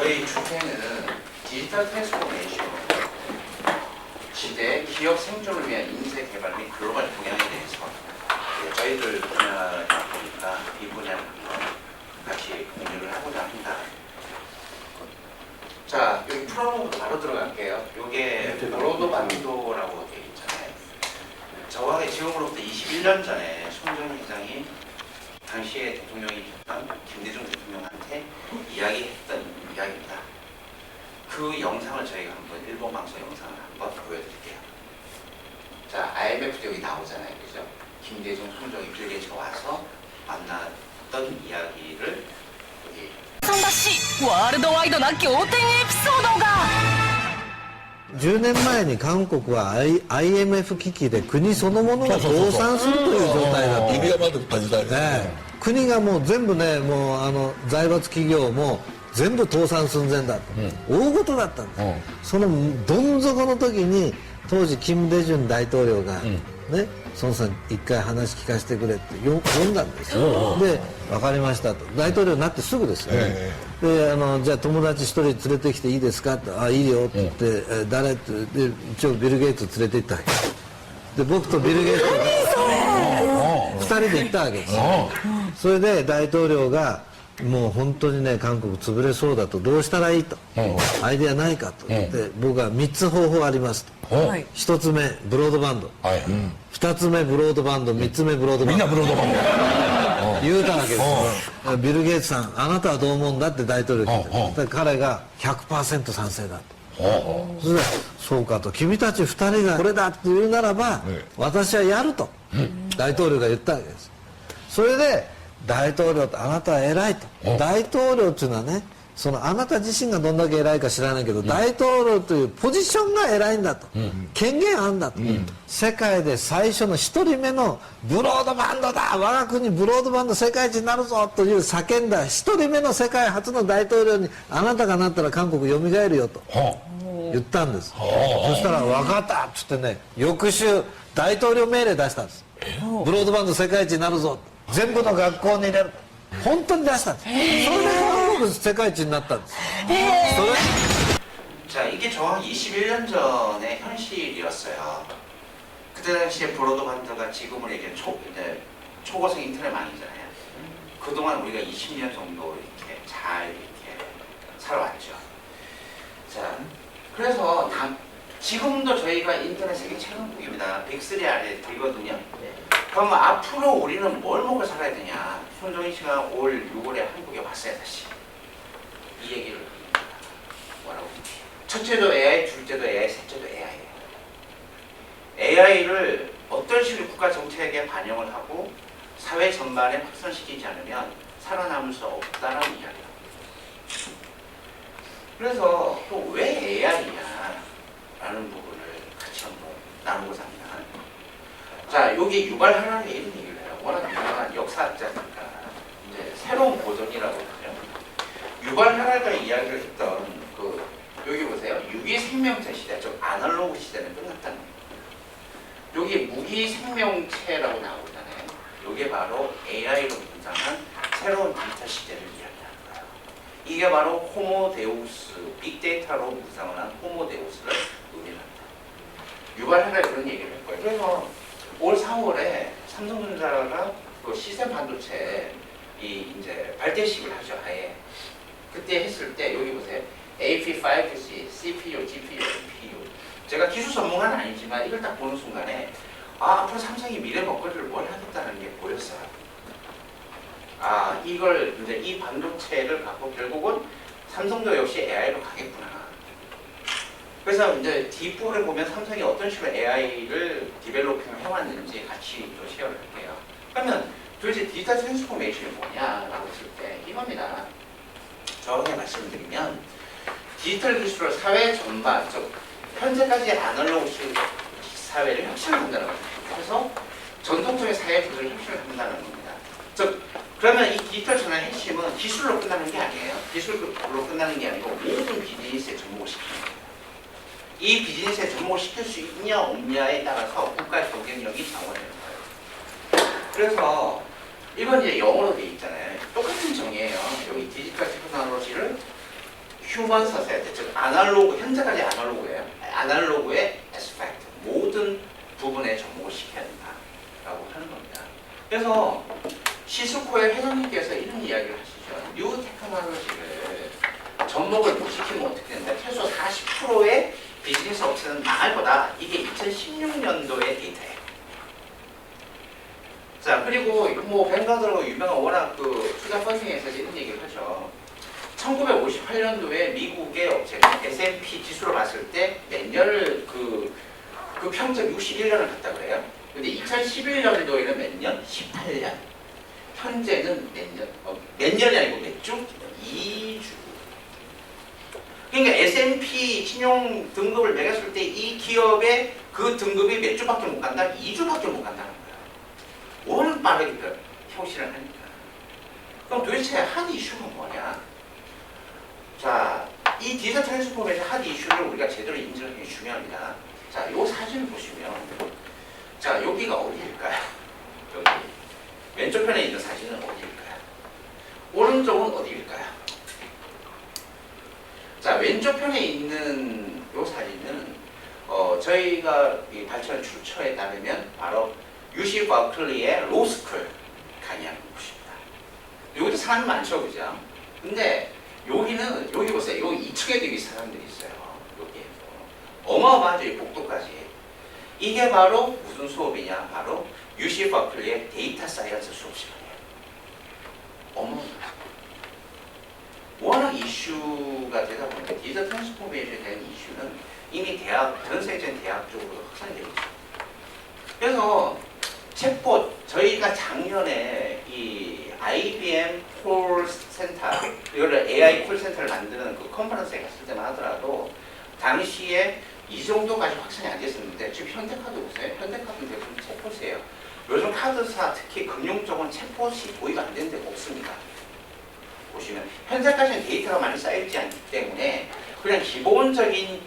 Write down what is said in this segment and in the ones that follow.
저희 주제는 디지털 트랜스포메이션 시대 기업 생존을 위한 인재 개발 및 글로벌 동향에 대해서 저희들 분야다 보니까 이 분야를 한번 같이 공유를 하고자 합니다. 자, 여기 프로모부터 바로 들어갈게요. 이게 브로드밴드라고 되어 있잖아요. 저와 지금으로부터 21년 전에 손정희 회장이 당시에 대통령이셨던 김대중 대통령한테 이야기했던 이야기입니다. 그 영상을 저희가 한번 일본 방송 영상을 한번 보여드릴게요. 자, IMF 여기 나오잖아요, 그죠? 김대중, 손정희, 빌 게이츠가 와서 만났던 이야기를 여기. そんだしワールドワイドな仰天エピソードが10年前に韓国は IMF 危機で国そのものが倒産するという状態だった指がまだった時代ですね。国がもう全部ねもう財閥企業も全部倒産寸前だと、大事だったんです、そのどん底の時に当時金大中大統領が、ね孫さん一回話聞かせてくれって呼んだんですよ、で分かりましたと大統領になってすぐですよね、でじゃあ友達一人連れてきていいですかってあいいよって言って、誰ってで一応ビル・ゲイツ連れて行ったわけで僕とビル・ゲイツが2人で行ったわけですよ、それで大統領がもう本当にね韓国潰れそうだとどうしたらいいと、アイデアないかと言って、僕は3つ方法ありますと、1つ目ブロードバンド、2つ目ブロードバンド、3つ目ブロードバンド、みんなブロードバンド言うたわけですよ、ビル・ゲイツさんあなたはどう思うんだって大統領に聞いて、彼が 100% 賛成だと、それでそうかと君たち2人がこれだって言うならば、私はやると、大統領が言ったわけです。それで大統領ってあなたは偉いと、大統領っていうのはねそのあなた自身がどんだけ偉いか知らないけど、大統領というポジションが偉いんだと、権限あるんだと、世界で最初の一人目のブロードバンドだ我が国ブロードバンド世界一になるぞという叫んだ一人目の世界初の大統領にあなたがなったら韓国よみがえるよと言ったんです、そしたら分かったっつってね翌週大統領命令出したんです、ブロードバンド世界一になるぞ全部の学校に入れる本当に出したんです、それで韓国世界一になったんです、자, 이게 정확히 21년 전의 현실이었어요. 그때 당시에 브로드밴드가 지금으로 얘기하면 초고속 인터넷망이잖아요. 그동안 우리가 20년 정도 이렇게 잘 이렇게 살아왔죠. 자, 그래서 지금도 저희가 인터넷 세계 최강국입니다. 빅3 아래 들거든요. 그럼 앞으로 우리는 뭘 먹고 살아야 되냐? 손정희 씨가 올 6월에 한국에 왔어요, 다시. 이 얘기를 뭐라고? 첫째도 AI, 둘째도 AI, 셋째도 AI예요. AI를 어떤 식으로 국가 정책에 반영을 하고 사회 전반에 확산시키지 않으면 살아남을 수 없다는 이야기입니다. 그래서 또 왜 AI냐라는 부분을 같이 한번 나누고자 합니다. 자, 여기 유발 하라는 이런 얘기를 해요. 워낙 유명한 역사학자니까 이제 새로운 보존이라고 하죠. 유발 하라가 이야기를 했던 그 여기 보세요. 유기 생명체 시대, 즉 아날로그 시대는 끝났다는 거예요. 여기 무기 생명체라고 나오잖아요. 이게 바로 AI로 분상한 새로운 디지털 시대를 이야기하는 거예요. 이게 바로 호모데우스, 빅데이터로 구상을 한 호모데우스를 의미합니다. 유발 하라 그런 얘기를 했고요. 그래서 올 4월에 삼성전자가 그 시스템 반도체 이제 발대식을 하죠, 아예. 그때 했을 때 여기 보세요. AP5C, CPU, GPU, NPU. 제가 기술 전문가는 아니지만 이걸 딱 보는 순간에 앞으로 삼성이 미래 먹거리를 뭘 하겠다는 게 보였어요. 이걸 이제 이 반도체를 갖고 결국은 삼성도 역시 AI로 가겠구나. 그래서 이제 뒷부분에 보면 삼성이 어떤 식으로 AI를 디벨로핑을 해왔는지 같이 또 쉐어를 할게요. 그러면 도대체 디지털 트랜스포메이션이 뭐냐라고 했을 때 이겁니다. 정확히 말씀드리면 디지털 기술을 사회 전반, 즉 현재까지 아날로그 사회를 혁신한다는 겁니다. 그래서 전통적인 사회 구조를 혁신을 한다는 겁니다. 즉 그러면 이 디지털 전환의 핵심은 기술로 끝나는 게 아니에요. 기술로 끝나는 게 아니고 모든 비즈니스에 접목을 시키는 거예요. 이 비즈니스에 접목을 시킬 수 있냐 없냐에 따라서 국가의 경쟁력이 장악되는 거예요. 그래서 이건 이제 영어로 돼 있잖아요. 똑같은 정의예요. 여기 디지털 테크놀로지를 휴먼 서사이티, 즉 아날로그, 현재까지 아날로그예요. 아날로그의 에스펙트, 모든 부분에 접목을 시켜야 된다라고 하는 겁니다. 그래서 시스코의 회장님께서 이런 이야기를 하시죠. 뉴 테크놀로지를 접목을 못 시키면 어떻게 된다? 최소 40%의 비즈니스 업체는 망할 거다. 이게 2016년도의 데이터예요. 자, 그리고 뭐 뱅가드로 유명한 워낙 그 투자 펀딩에서 이런 얘기를 하죠. 1958년도에 미국의 업체가 S&P 지수로 봤을 때 몇 년을 그 평점 61년을 갔다 그래요. 근데 2011년도에는 몇 년? 18년. 현재는 몇 년이 아니고 몇 주? 2주. 그러니까 S&P 신용 등급을 매겼을 때 이 기업의 그 등급이 몇 주밖에 못 간다? 2주밖에 못 간다는 거야. 워낙 빠르게 혁신을 하니까. 그럼 도대체 핫 이슈가 뭐냐? 자, 이 디지털 트랜스포메이션 핫 이슈를 우리가 제대로 인지하는 게 중요합니다. 자, 이 사진을 보시면, 자, 여기가 어디일까요? 여기. 왼쪽 편에 있는 사진은 어디일까요? 오른쪽은 어디일까요? 자, 왼쪽 편에 있는 이 사진은 저희가 이 발전 출처에 따르면 바로 UC 버클리의 로스쿨 강의하는 곳입니다. 여기도 사람이 많죠, 그죠? 근데 여기는, 여기 보세요. 여기 2층에도 이 사람들이 있어요. 여기에도. 어마어마하죠, 이 복도까지. 이게 바로 무슨 수업이냐? 바로 UC 버클리의 데이터 사이언스 수업 시간이에요. 어마어마하죠. 워낙 이슈가 되다 보니까 디지털 트랜스포메이션에 대한 이슈는 이미 전 세계적인 대학 쪽으로 확산이 되고 있어요. 그래서 챗봇, 저희가 작년에 이 IBM 콜센터, 이거를 AI 콜센터를 만드는 그 컨퍼런스에 갔을 때만 하더라도 당시에 이 정도까지 확산이 안 됐었는데 지금 현대카드 보세요. 현대카드는 대부분 챗봇이에요. 요즘 카드사, 특히 금융 쪽은 챗봇이 도입 안 되는 데가 없습니다. 보시면 현재까지는 데이터가 많이 쌓여있지 않기 때문에 그냥 기본적인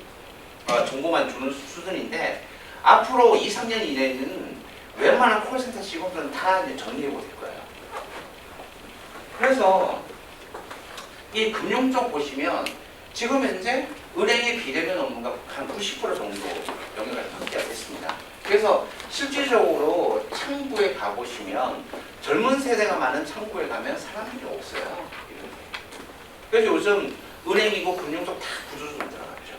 정보만 주는 수준인데 앞으로 2, 3년 이내에는 웬만한 콜센터 직원들은 다 이제 정리해보게 될 거예요. 그래서 이 금융 쪽 보시면 지금 현재 은행의 비대면 업무가 한 90% 정도 영역을 확대가 됐습니다. 그래서 실질적으로 창구에 가보시면 젊은 세대가 많은 창구에 가면 사람들이 없어요. 그래서 요즘 은행이고 금융 쪽 다 구조조정 들어갔죠.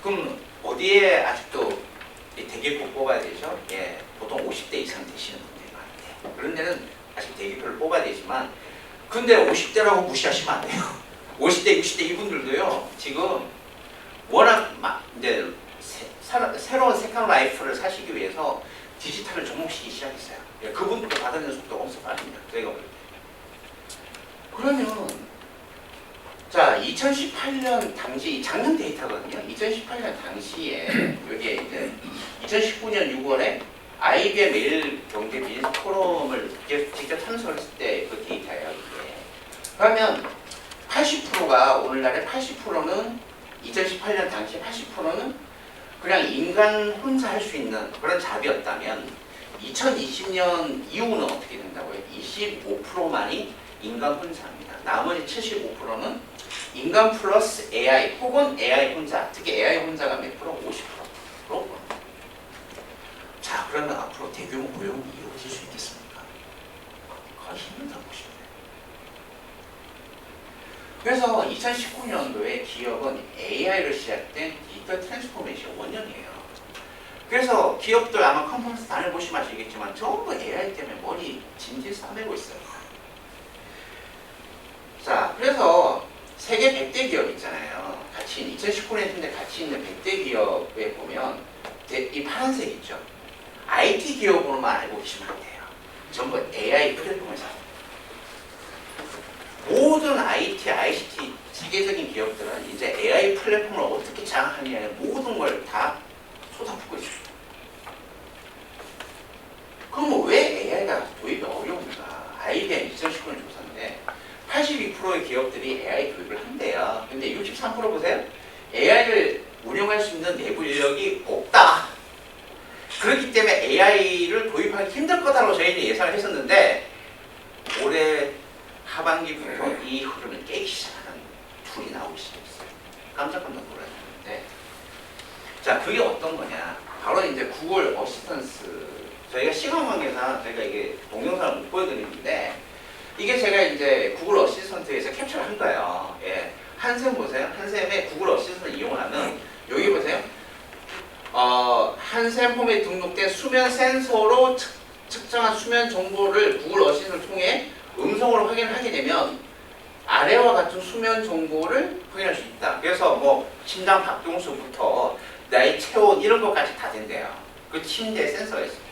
그럼 어디에 아직도 대기표 뽑아야 되죠? 예, 보통 50대 이상 되시는 분들이 많대요. 그런 데는 아직 대기표를 뽑아야 되지만 근데 50대라고 무시하시면 안 돼요. 50대, 60대 이분들도요. 지금 워낙 이제 새로운 세컨 라이프를 사시기 위해서 디지털을 접목시키기 시작했어요. 예, 그분들도 받아내는 속도가 엄청 빠릅니다. 저희가 볼 때. 그러면 자, 2018년 당시 작년 데이터거든요. 2018년 당시에 여기에 이제 2019년 6월에 IBM 매일 경제 비즈니스 포럼을 직접 참석했을 때 그 데이터예요. 이게. 그러면 80%가 오늘날의 80%는 2018년 당시 80%는 그냥 인간 혼자 할 수 있는 그런 잡이었다면 2020년 이후는 어떻게 된다고요? 25%만이 인간 혼자 합니다. 나머지 75%는 인간 플러스 AI 혹은 AI 혼자, 특히 AI 혼자가 몇 프로? 50%로. 자, 그러면 앞으로 대규모 고용이 이루어질 수 있겠습니까? 거의 힘들다고 보시면 돼요. 그래서 2019년도에 기업은 AI로 시작된 디지털 트랜스포메이션 원년이에요. 그래서 기업들 아마 컨퍼런스 다녀보시면 아시겠지만 전부 AI 때문에 머리 진지 싸매고 있어요. 자, 그래서 세계 100대 기업 있잖아요. 같이 2019년에 같이 있는 100대 기업에 보면 이 파란색 있죠. IT 기업으로만 알고 계시면 안 돼요. 전부 AI 플랫폼에서 모든 IT, ICT 세계적인 기업들은 이제 AI 플랫폼을 어떻게 장악하느냐에 모든 걸 다 쏟아붓고 있습니다. 그럼 왜 AI가 도입이 어려운가? IBM 2019년 조사인데 82%의 기업들이 AI 도입을 한대요. 근데 63% 보세요. AI를 운영할 수 있는 내부 인력이 없다. 그렇기 때문에 AI를 도입하기 힘들 거다라고 저희는 예상을 했었는데 올해 하반기부터 이 흐름을 깨기 시작하는 툴이 나오기 시작했어요. 깜짝깜짝 놀라셨는데, 자, 그게 어떤 거냐? 바로 이제 구글 어시스턴스. 저희가 시간 관계상 저희가 이게 동영상을 못 보여드리는데, 이게 제가 이제 구글 어시스턴트에서 캡처를 한 거예요. 예. 한샘 보세요. 한샘의 구글 어시스턴트 이용하는, 여기 보세요. 한샘 홈에 등록된 수면 센서로 측정한 수면 정보를 구글 어시스턴트를 통해 음성으로 확인을 하게 되면 아래와 같은 수면 정보를 확인할 수 있다. 그래서 뭐 심장 박동수부터 나의 체온 이런 것까지 다 된대요. 그 침대 센서가 있습니다.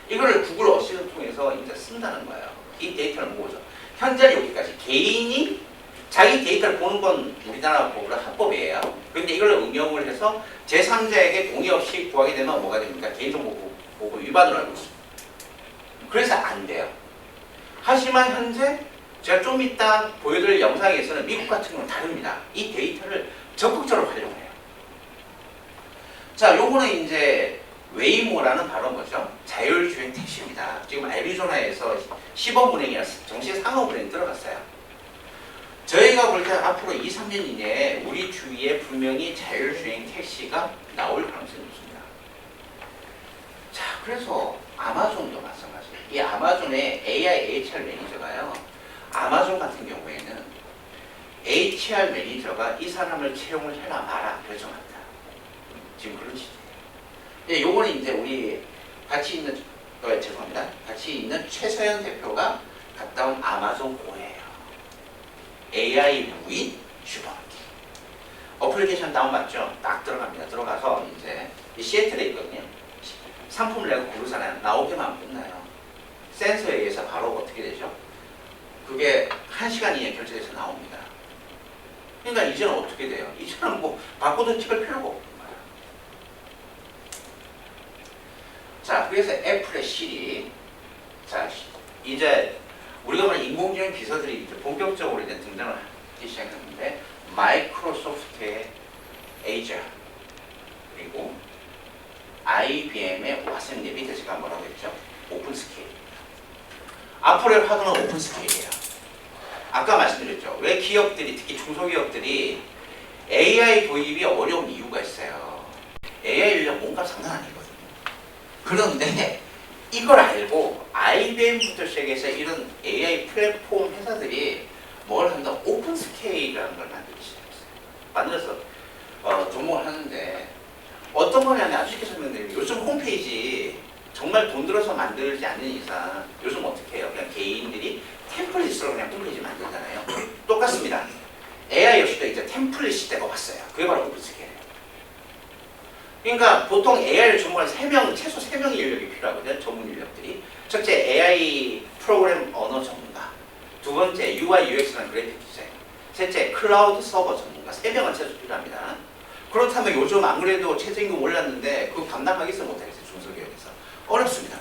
이거를 구글 어시스턴트 통해서 이제 쓴다는 거예요. 이 데이터를 모으죠. 현재 여기까지 개인이 자기 데이터를 보는 건 우리나라 법으로 합법이에요. 그런데 이걸 응용을 해서 제3자에게 동의 없이 구하게 되면 뭐가 됩니까? 개인정보보호 위반으로 알고 있습니다. 그래서 안 돼요. 하지만 현재 제가 좀 이따 보여드릴 영상에서는 미국 같은 경우는 다릅니다. 이 데이터를 적극적으로 활용해요. 자, 요거는 이제 웨이모라는 바로 뭐죠? 자율주행 택시입니다. 지금 애리조나에서 시범운행이라 정식 상업운행 들어갔어요. 저희가 볼 때 앞으로 2, 3년 이내에 우리 주위에 분명히 자율주행 택시가 나올 가능성이 높습니다. 자, 그래서 아마존도 마찬가지예요. 이 아마존의 AI HR 매니저가요. 아마존 같은 경우에는 HR 매니저가 이 사람을 채용을 해라 마라 결정한다. 지금 그런 시대예요. 예, 요거는 이제 우리 같이 있는 죄송합니다. 같이 있는 최서연 대표가 갔다 온 아마존 고예요. AI 무인 슈퍼마켓. 어플리케이션 다운받죠? 딱 들어갑니다. 들어가서 이제 시애틀에 있거든요. 상품을 내가 고르잖아요. 나오기만 끝나요. 센서에 의해서 바로 어떻게 되죠? 그게 1시간 이내에 결제돼서 나옵니다. 그러니까 이제는 어떻게 돼요? 이제는 뭐 바코드 찍을 필요가 없는 거예요. 자, 그래서 애플의 시리. 자, 이제 우리가 말하는 인공지능 비서들이 이제 본격적으로 이제 등장을 하기 시작했는데, 마이크로소프트의 에이저, 그리고 IBM의 와슨 랩이 제가 뭐라고 했죠? 오픈 스케일. 앞으로의 화두는 오픈 스케일이에요. 아까 말씀드렸죠. 왜 기업들이, 특히 중소기업들이 AI 도입이 어려운 이유가 있어요. AI 인력 몸값 장난 아니거든요. 그런데 이걸 알고 IBM부터 시작해서 이런 AI 플랫폼 회사들이 뭘 한다? 오픈 스케일이라는 걸 만들기 시작했어요. 만들어서 접목을 하는데, 어떤 거냐면 아주 쉽게 설명드리면, 요즘 홈페이지 정말 돈 들어서 만들지 않는 이상 요즘 어떻게 해요? 그냥 개인들이 템플릿으로 그냥 홈페이지 만들잖아요. 똑같습니다. AI 역시도 이제 템플릿 시대가 왔어요. 그게 바로 오픈 스케일이에요. 그러니까 보통 AI를 전문한 최소 3명의 인력이 필요하거든요. 전문 인력들이. 첫째, AI 프로그램 언어 전문가. 두 번째, UI, UX라는 그래픽 디자인. 셋째, 클라우드 서버 전문가. 3명은 최소 필요합니다. 그렇다면 요즘 안 그래도 최저임금 올랐는데 그거 감당하겠어 못하겠어요. 중소기업에서. 어렵습니다.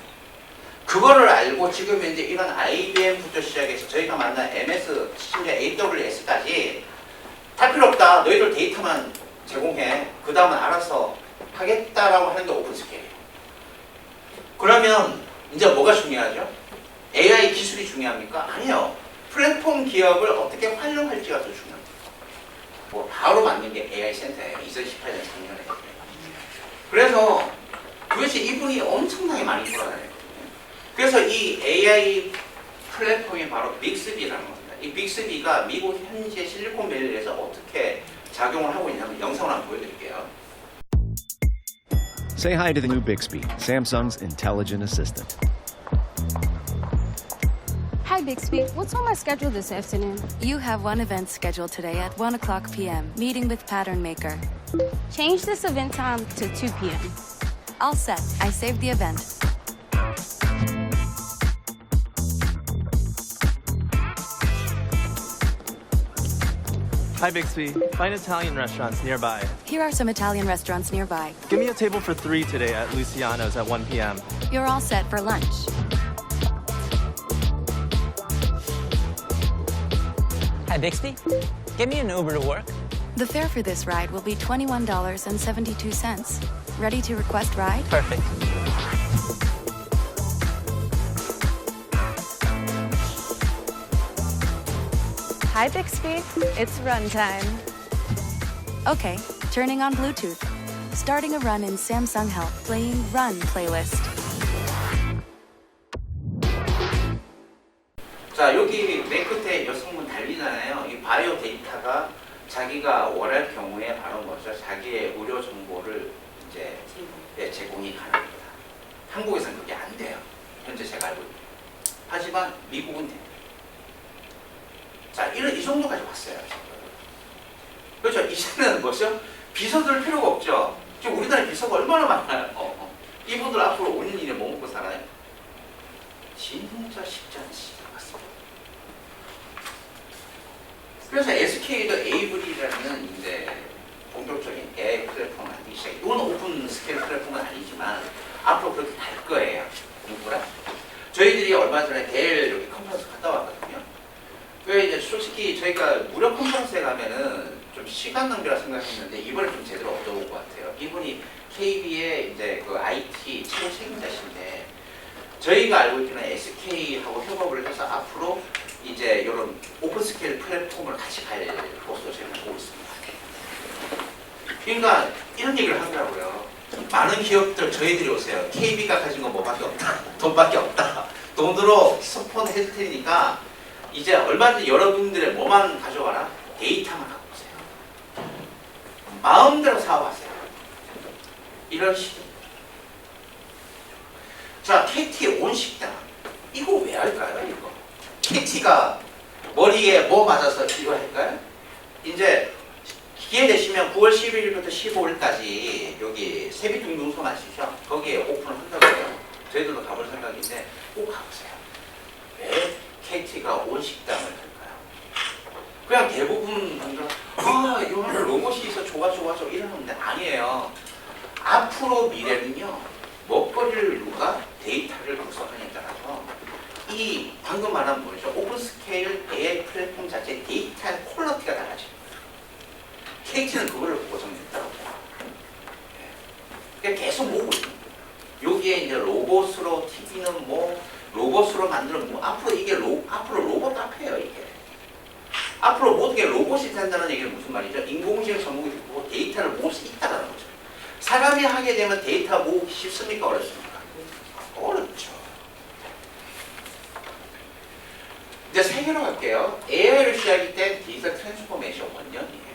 그거를 알고 지금 이제 이런 IBM부터 시작해서 저희가 만난 MS, 심지어 AWS까지 다 필요 없다. 너희들 데이터만 제공해. 그 다음은 알아서 하겠다라고 하는 게 오픈 스케일이에요. 그러면 이제 뭐가 중요하죠? AI 기술이 중요합니까? 아니요. 플랫폼 기업을 어떻게 활용할지가 더 중요합니다. 뭐 바로 만든 게 AI 센터예요. 2018년 작년에. 그래서 도대체 이분이 엄청나게 많이 돌아다녔거든요. 그래서 이 AI 플랫폼이 바로 빅스비라는 겁니다. 이 빅스비가 미국 현재 실리콘밸리에서 어떻게 작용을 하고 있냐면 영상을 한번 보여드릴게요. Say hi to the new Bixby, Samsung's intelligent assistant. Hi, Bixby. What's on my schedule this afternoon? You have one event scheduled today at 1 o'clock p.m. Meeting with Pattern Maker. Change this event time to 2 p.m. All set. I saved the event. Hi, Bixby. Find Italian restaurants nearby. Here are some Italian restaurants nearby. Give me a table for 3 today at Luciano's at 1 p.m. You're all set for lunch. Hi, Bixby. Get me an Uber to work. The fare for this ride will be $21.72. Ready to request ride? Perfect. Hi, Bixby. It's run time. Okay, turning on Bluetooth. Starting a run in Samsung Health, playing Run playlist. 자, 여기 맨 끝에 여성분 달리잖아요. 이 바이오 데이터가 자기가 원할 경우에 바로 뭐죠? 자기의 의료 정보를 이제 제공이 가능합니다. 한국에서는 그게 안 돼요. 현재 제가 알고 있는. 하지만 미국은 됩니다. 자, 이 정도까지 왔어요. 그렇죠? 이제는 뭐죠? 비서 들 필요가 없죠. 지금 우리나라에 비서가 얼마나 많아요. 이분들 앞으로 5년 이내 뭐 먹고 살아요? 진짜 쉽지 않습니다. 그래서 SK도 에이블이라는 이제 본격적인 AI 플랫폼을 만들기 시작해요. 이건 오픈 스케일 플랫폼은 아니지만 앞으로 그렇게 갈 거예요. 공부라. 저희들이 얼마 전에 데일 여기 컨퍼런스 갔다 왔거든요. 그 이제 솔직히 저희가 무료 컨퍼런스에 가면은 좀 시간 낭비라 생각했는데 이번에 좀 제대로 얻어온 것 같아요. 이분이 KB의 이제 그 IT 최고 책임자신데 저희가 알고 있기는 SK하고 협업을 해서 앞으로 이제 이런 오픈 스케일 플랫폼을 같이 갈 것으로 저희가 보고 있습니다. 그러니까 이런 얘기를 하더라고요. 많은 기업들 저희들이 오세요. KB가 가진 건 뭐밖에 없다. 돈밖에 없다. 돈으로 스폰 해줄 테니까 이제 얼마든지 여러분들의 뭐만 가져와라. 데이터만 갖고 오세요. 마음대로 사와보세요. 이런 식입니다. 자, KT 온 식당. 이거 왜 할까요, 이거? KT가 머리에 뭐 맞아서 이거 할까요? 이제 기회 되시면 9월 11일부터 15일까지 여기 세빛둥둥섬 아시죠? 거기에 오픈을 한다고 해요. 저희들도 가볼 생각인데 꼭 가보세요. 왜 KT가 온 식당을 할까요? 그냥 대부분 분들은 이거 하는 로봇이 있어 좋아 이러는데 아니에요. 앞으로 미래는요. 먹거리를 누가 데이터를 분석하냐에 따라서 이 방금 말한 뭐죠? 오픈 스케일 AI 플랫폼 자체의 데이터의 퀄리티가 달라집니다. KT는 그거를 보고 정했더라고요. 그러니까 계속 모으고 있는 거예요. 여기에 이제 로봇으로 TV는 뭐 로봇으로 만드는 뭐 앞으로 이게 앞으로 로봇 카페예요 이게. 앞으로 모든 게 로봇이 된다는 얘기는 무슨 말이죠? 인공지능 전문이 되고 데이터를 모을 수 있다는 거죠. 사람이 하게 되면 데이터 모으기 쉽습니까? 어렵습니까? 어렵죠. 이제 세 개로 갈게요. AI로 시작이 된 디지털 트랜스포메이션 원년이에요.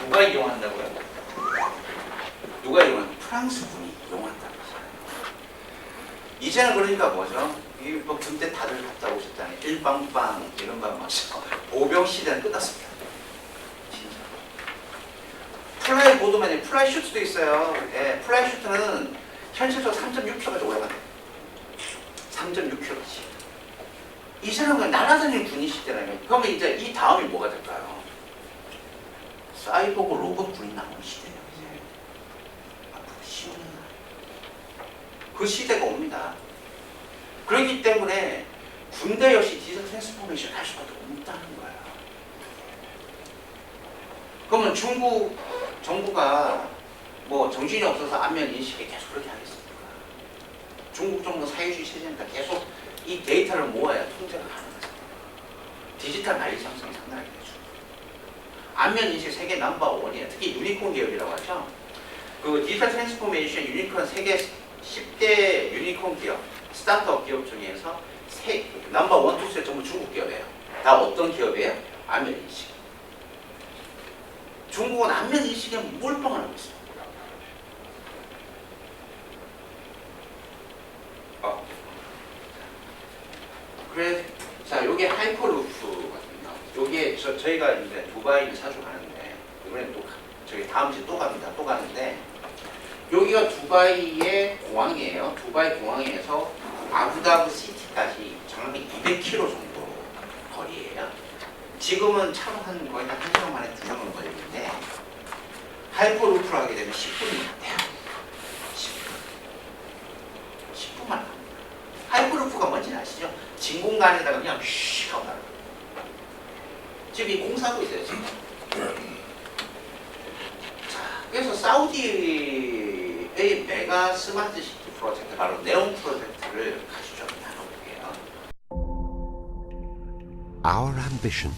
누가 이용한다고요? 누가 이용한다고요? 프랑스 분이 이용한다고 했어요. 이제는 그러니까 뭐죠? 뭐 군대 다들 갔다 오셨잖아요. 일방방 이런 방 마시고 보병 시대는 끝났습니다. 진짜. 플라이 보드만이 플라이 슈트도 있어요. 예, 플라이 슈트는 현실적으로 3.6km까지 올라간대요. 3.6km까지. 이제는 그냥 날아다니는 군인 시대라면 그러면 이제 이 다음이 뭐가 될까요? 사이보그 로봇 군이 나오는 시대예요. 이제 앞으로 시원한 그 시대가 옵니다. 그렇기 때문에 군대 역시 디지털 트랜스포메이션 할 수밖에 없다는 거예요. 그러면 중국 정부가 뭐 정신이 없어서 안면 인식에 계속 그렇게 하겠습니까? 중국 정부 사회주의 체제니까 계속 이 데이터를 모아야 통제가 가능하잖아요. 디지털 관리 상승이 상당하게 되죠. 안면 인식 세계 넘버1이에요. 특히 유니콘 기업이라고 하죠. 그 디지털 트랜스포메이션 유니콘 세계 10대 유니콘 기업, 스타트업 기업 중에서 넘버 1, 2, 3 전부 중국 기업이에요. 다 어떤 기업이에요? 안면 인식. 중국은 안면 인식에 몰빵을 하고 있습니다. 그래, 자, 요게 하이퍼루프거든요. 요게 저희가 이제 두바이를 자주 가는데 이번에 또 저희 다음 주에 또 갑니다. 또 가는데 여기가 두바이의 공항이에요. 두바이 공항에서 아부다비 시티까지 정확히 200km 정도 거리예요. 지금은 차로 한 거의 한 1시간 만에 2시간 걸리는데 하이퍼루프를 하게 되면 10분이 돼요. 10분만 합니다. 하이퍼루프가 뭔지 아시죠? 진 공간에다가 그냥 슉 하고 나가요. 지금 이 공사도 있어요. 지금. 자, 그래서 사우디의 메가 스마트 시티 프로젝트, 바로 네온 프로젝트를 같이 좀 나눠볼게요. Our ambition.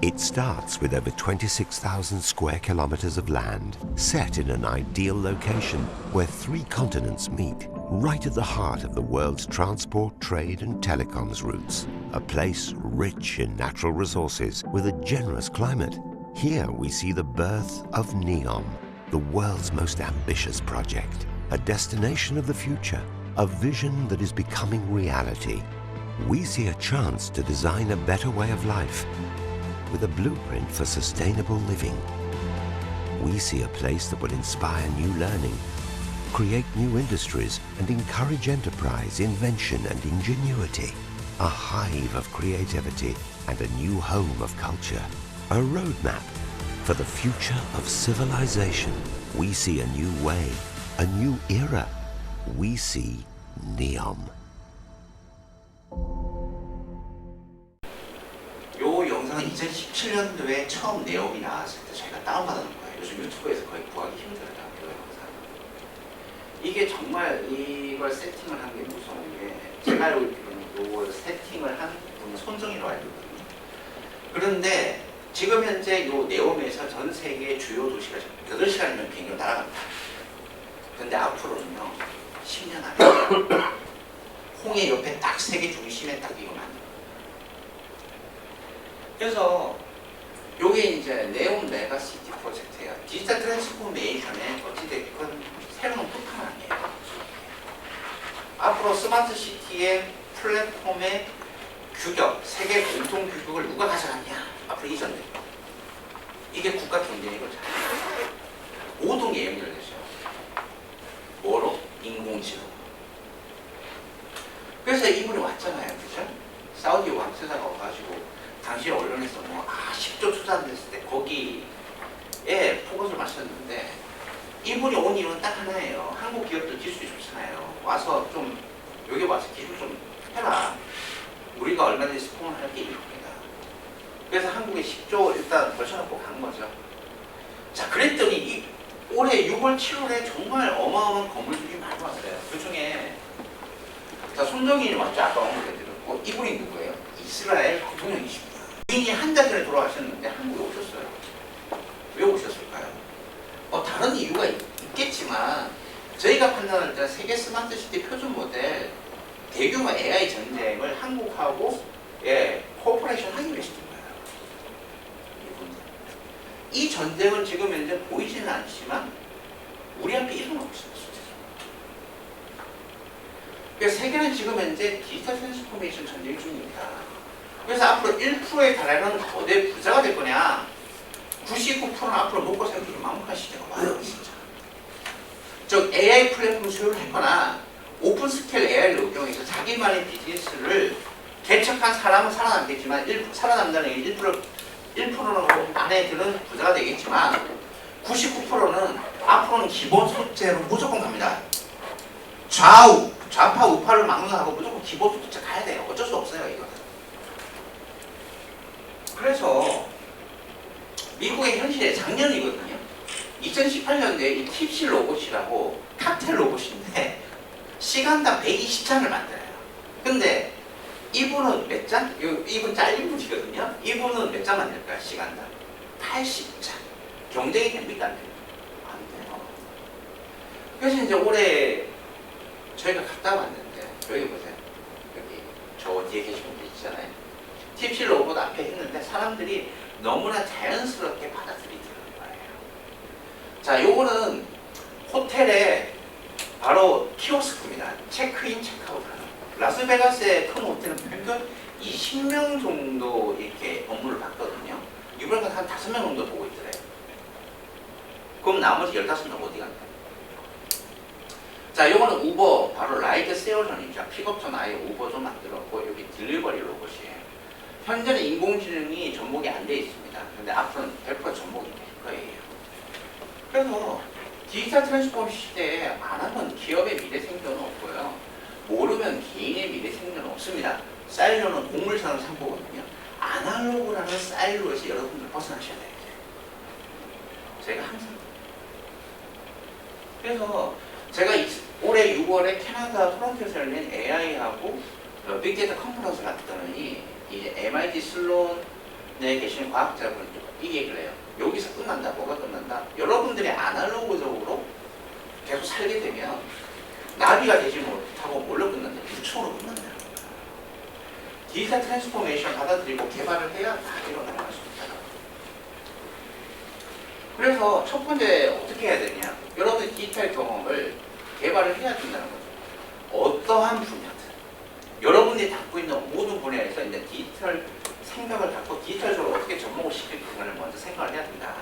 It starts with over 26,000 square kilometers of land, set in an ideal location where 3 continents meet, right at the heart of the world's transport, trade and telecoms routes. A place rich in natural resources with a generous climate. Here we see the birth of NEOM, the world's most ambitious project, a destination of the future, a vision that is becoming reality. We see a chance to design a better way of life, with a blueprint for sustainable living. We see a place that will inspire new learning, create new industries and encourage enterprise, invention and ingenuity. A hive of creativity and a new home of culture. A roadmap for the future of civilization. We see a new way, a new era. We see NEOM. 요 영상은 2017년도에 처음 네옴이 나왔을 때 저희가 다운받아 놓은 거예요. 요즘 유튜브에서 거의 구하기 힘들어요. 이 영상. 이게 정말 이걸 세팅을 한 게 무서운 게, 제가 알고 있기로는 이걸 세팅을 한 분은 손정희로 알고 있거든요. 그런데 지금 현재 요 네옴에서 전 세계 주요 도시가 8시간이면 비행기로 날아갑니다. 근데 앞으로는요 10년 안에 홍해 옆에 딱 세계 중심에 딱 이거 만들어요. 그래서 요게 이제 네옴 메가시티 프로젝트예요. 디지털 트랜스포메이션의 어찌됐건 새로운 끝판왕이에요. 앞으로 스마트 시티의 플랫폼의 규격, 세계 공통 규격을 누가 가져갔냐? 앞으로 이 전쟁. 이게 국가 경쟁이거든요. 모든 게 연결되죠. 뭐로? 인공지능. 그래서 이분이 왔잖아요. 그죠? 사우디 왕세자가 와가지고 당시 언론에서 10조 투자됐을 때 거기에 포커스를 맞췄는데, 이분이 온 이유는 딱 하나예요. 한국 기업들 기술이 좋잖아요. 와서 좀 여기 와서 기술 좀 해라. 우리가 얼마든지 스폰을 할 게 이겁니다. 그래서 한국에 10조 일단 벌쳐놓고 간 거죠. 자, 그랬더니 올해 6월, 7월에 정말 어마어마한 건물들이 많이 왔어요. 그 중에 자, 손정인이 왔죠. 아까 언급해드렸고, 이분이 누구예요? 이스라엘 대통령이십니다. 부인이 한 달 전에 돌아가셨는데 한국에 오셨어요. 왜 오셨을까요? 다른 이유가 있겠지만 저희가 판단할 때 세계 스마트 시티 표준 모델 대규모 AI 전쟁을 한국하고 코퍼레이션 하기 위해서 준 거예요. 이 전쟁은 지금 현재 보이지는 않지만 우리 앞에 일어나고 있어요. 그래서 세계는 지금 현재 디지털 트랜스포메이션 전쟁 중입니다. 그래서 앞으로 1%에 달하는 거대 부자가 될 거냐? 99%는 앞으로 먹고 살기 막막한 시대가 와요, 진짜. 즉 AI 플랫폼 수요를 했거나 오픈 스케일 AI를 응용해서 자기만의 비즈니스를 개척한 사람은 살아남겠지만 살아남다는 게 1%는 안에 드는 부자가 되겠지만 99%는 앞으로는 기본 소득제로 무조건 갑니다. 좌파 우파를 막론하고 무조건 기본 소득제 가야 돼요. 어쩔 수 없어요, 이거는. 그래서 미국의 현실의 작년이거든요. 2018년도에 이 팁시 로봇이라고 칵테일 로봇인데 시간당 120잔을 만들어요. 근데 이분은 몇 잔? 이분 잘린 분이거든요. 이분은 몇 잔 만들까요? 시간당 80잔. 경쟁이 됩니까? 안 됩니까? 안 돼요. 그래서 이제 올해 저희가 갔다 왔는데 여기 보세요. 여기 저 뒤에 계신 분들 있잖아요. 팁시 로봇 앞에 했는데 사람들이 너무나 자연스럽게 받아들이더라고요. 자, 요거는 호텔에 바로 키오스크입니다. 체크인, 체크아웃 하는. 라스베가스의 큰 호텔은 평균 20명 정도 이렇게 업무를 받거든요. 이번에 한 5명 정도 보고 있더래요. 그럼 나머지 15명 어디 갔나요? 자, 요거는 우버, 바로 라이드 세어전이죠. 픽업전 아예 우버도 만들었고, 여기 딜리버리 로봇이에요. 현재는 인공지능이 접목이 안 돼 있습니다. 근데 앞으로는 100% 접목이 될 거예요. 그래서 디지털 트랜스포머 시대에 안 하면 기업의 미래 생존은 없고요. 모르면 개인의 미래 생존은 없습니다. 사일로는 곡물상을 상보거든요. 아날로그라는 사일로에서 여러분들 벗어나셔야 돼요. 제가 항상. 그래서 제가 올해 6월에 캐나다 토론토에서 열린 AI하고 빅데이터 컨퍼런스 갔더니 이제 MIT 슬론에 계신 과학자분들 이 얘기를 해요. 여기서 끝난다. 뭐가 끝난다? 여러분들이 아날로그적으로 계속 살게 되면 나비가 되지 못하고 뭘로 끝난다? 유충으로 끝난다. 디지털 트랜스포메이션 받아들이고 개발을 해야 다 일어나갈 수 있다. 그래서 첫 번째 어떻게 해야 되냐? 여러분의 디지털 경험을 개발을 해야 된다는 거죠. 어떠한 분야든 여러분이 갖고 있는 모든 분야에서 이제 디지털 생각을 갖고 디지털적으로 어떻게 접목을 시킬 건가를 먼저 생각을 해야 된다.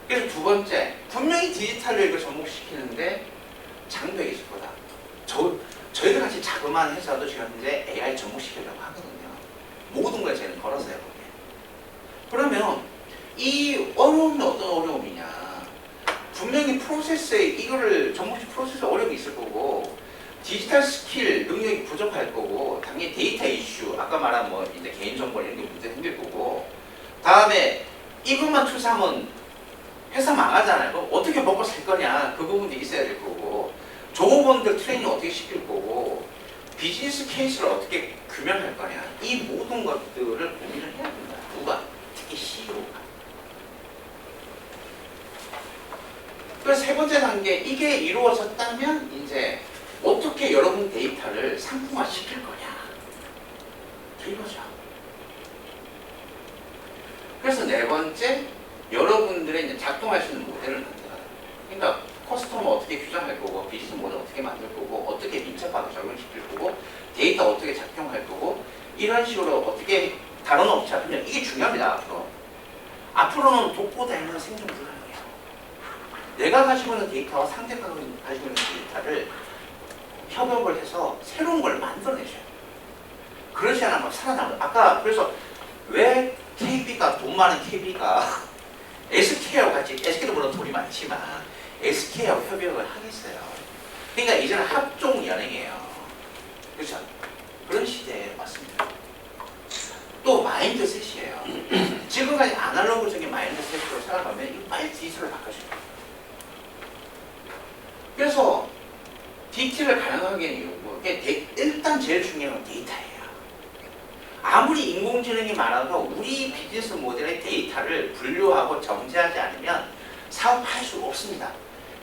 그래서 두 번째, 분명히 디지털로 이걸 접목시키는데 장벽이 있을 거다. 저희들 같이 자그마한 회사도 지금 현재 AI 접목시키려고 하거든요. 모든 걸 저희는 걸었어요. 거기에. 그러면 이 어려움이 어떤 어려움이냐. 분명히 프로세스에 이거를 접목시 프로세스 어려움이 있을 거고 디지털 스킬 능력이 부족할 거고 당연히 데이터 이슈 아까 말한 뭐 이제 개인정보 이런 게 문제 생길 거고 다음에 이것만 투자하면 회사 망하잖아요. 그럼 어떻게 먹고 살 거냐 그 부분도 있어야 될 거고 조업원들 트레이닝 어떻게 시킬 거고 비즈니스 케이스를 어떻게 규명할 거냐 이 모든 것들을 고민을 해야 된다. 누가? 특히 CEO가. 그래서 세 번째 단계 이게 이루어졌다면 이제 어떻게 여러분 데이터를 상품화 시킬 거냐 이거죠. 그래서 네 번째 여러분들의 이제 작동할 수 있는 모델을 만들어요. 그러니까 커스텀을 어떻게 규정할 거고 비즈니스 모델 어떻게 만들 거고 어떻게 민첩하게 적용시킬 거고 데이터 어떻게 작동할 거고 이런 식으로 어떻게 다른 업체 하면 이게 중요합니다. 앞으로는 독보다에는 생존 불가능해요. 내가 가지고 있는 데이터와 상대가 가지고 있는 데이터를 협업을 해서 새로운 걸 만들어내셔야 돼요. 그러지 않으면 살아남아요. 아까 그래서 왜 KB가 돈 많은 KB가 SK하고 같이 SK도 물론 돈이 많지만 SK하고 협력을 하겠어요. 그러니까 이제는 합종 연행이에요. 그렇죠? 그런 시대에 왔습니다. 또 마인드셋이에요. 지금까지 아날로그적인 마인드셋으로 살아가면 이거 빨리 디지털로 바꿔줘야 돼요. 그래서 디지털을 가능하게 요구. 일단 제일 중요한 건 데이터예요. 아무리 인공지능이 많아도 우리 비즈니스 모델의 데이터를 분류하고 정제하지 않으면 사업할 수 없습니다.